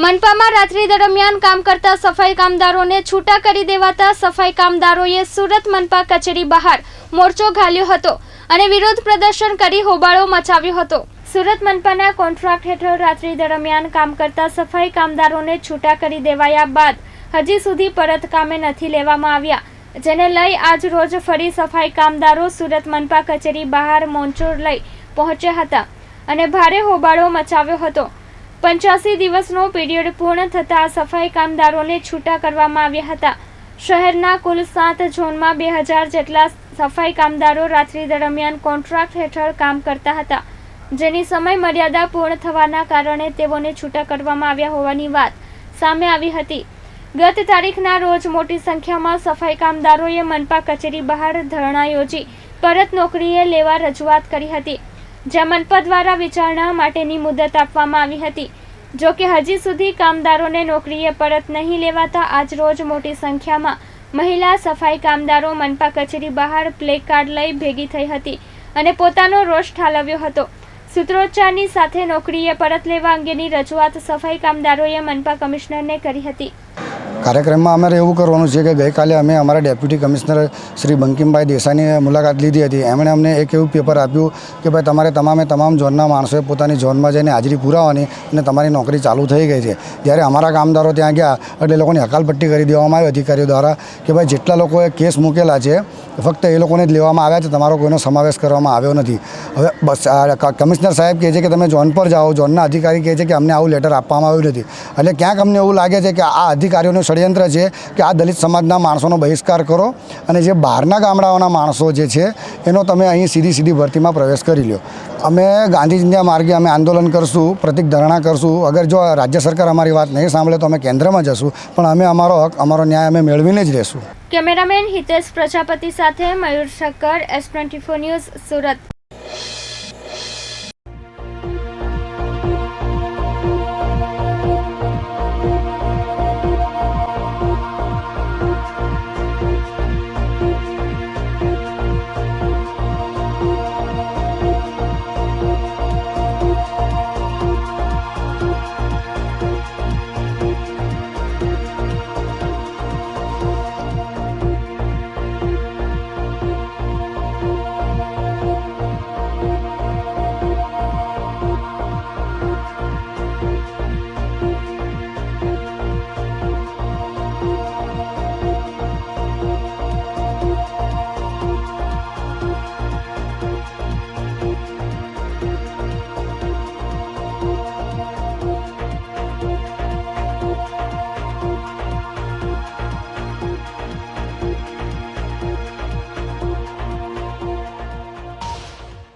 મનપામાં રાત્રિ દરમિયાન કામ કરતા સફાઈ કામદારોને છૂટા કરી દેવાતા સફાઈ કામદારોએ સુરત મનપા કચેરી બહાર મોરચો ઘાલ્યો હતો અને વિરોધ પ્રદર્શન કરી હોબાળો મચાવ્યો હતો। સુરત મનપાના કોન્ટ્રાક્ટ હેઠળ રાત્રિ દરમિયાન કામ કરતા સફાઈ કામદારોને છૂટા કરી દેવાયા બાદ હજી સુધી પરત કામે નથી લેવામાં આવ્યા, જેને લઈ આજ રોજ ફરી સફાઈ કામદારો સુરત મનપા કચેરી બહાર મોરચો લઈ પહોંચ્યા હતા અને ભારે હોબાળો મચાવ્યો હતો। 85 દિવસનો પીરિયડ પૂર્ણ થતા સફાઈ કામદારોને છૂટા કરવામાં આવ્યા હતા। શહેરના કુલ 7 ઝોનમાં 2000 જેટલા સફાઈ કામદારો રાત્રિ દરમિયાન કોન્ટ્રાક્ટ હેઠળ કામ કરતા હતા, જેની સમય મર્યાદા પૂર્ણ થવાના કારણે તેઓને છૂટા કરવામાં આવ્યા હોવાની વાત સામે આવી હતી। ગત તારીખના રોજ મોટી સંખ્યામાં સફાઈ કામદારોએ મનપા કચેરી બહાર ધરણા યોજી પરત નોકરીએ લેવા રજૂઆત કરી હતી, જ્યાં મનપા દ્વારા વિચારણા માટેની મુદત આપવામાં આવી હતી। જો કે હજી સુધી કામદારોને નોકરીએ પરત નહીં લેવાતા આજ રોજ મોટી સંખ્યામાં મહિલા સફાઈ કામદારો મનપા કચેરી બહાર પ્લે કાર્ડ લઈ ભેગી થઈ હતી અને પોતાનો રોષ ઠાલવ્યો હતો। સૂત્રોચ્ચારની સાથે નોકરીએ પરત લેવા અંગેની રજૂઆત સફાઈ કામદારોએ મનપા કમિશનરને કરી હતી। કાર્યક્રમમાં અમારે એવું કરવાનું છે કે ગઈકાલે અમે અમારા ડેપ્યુટી કમિશનર શ્રી બંકિમભાઈ દેસાઈની મુલાકાત લીધી હતી। એમણે અમને એક એવું પેપર આપ્યું કે ભાઈ તમારે તમામ ઝોનના માણસોએ પોતાની ઝોનમાં જઈને હાજરી પુરાવવાની અને તમારી નોકરી ચાલુ થઈ ગઈ છે। જ્યારે અમારા કામદારો ત્યાં ગયા એટલે એ લોકોની હકાલપટ્ટી કરી દેવામાં આવી અધિકારીઓ દ્વારા કે ભાઈ જેટલા લોકોએ કેસ મૂકેલા છે ફક્ત એ લોકોને જ લેવામાં આવ્યા છે, તમારો કોઈનો સમાવેશ કરવામાં આવ્યો નથી। હવે બસ કમિશનર સાહેબ કહે છે કે તમે ઝોન પર જાઓ, ઝોનના અધિકારી કહે છે કે અમને આવું લેટર આપવામાં આવ્યું નથી। એટલે ક્યાંક અમને એવું લાગે છે કે આ અધિકારીઓનું ષડયંત્ર છે કે આ દલિત સમાજના માણસોનો બહિષ્કાર કરો અને જે બહારના ગામડાઓના માણસો જે છે એનો તમે અહીં સીધી ભરતીમાં પ્રવેશ કરી લો। અમે ગાંધીજીના માર્ગે અમે આંદોલન કરશું, પ્રતિક ધરણા કરશું। અગર જો રાજ્ય સરકાર અમારી વાત નહીં સાંભળે તો અમે કેન્દ્રમાં જશું, પણ અમે અમારો હક, અમારો ન્યાય અમે મેળવીને જ રહેશું। કેમેરામેન હિતેશ પ્રજાપતિ સાથે મયુર ઠક્કર, S24 ન્યૂઝ, સુરત।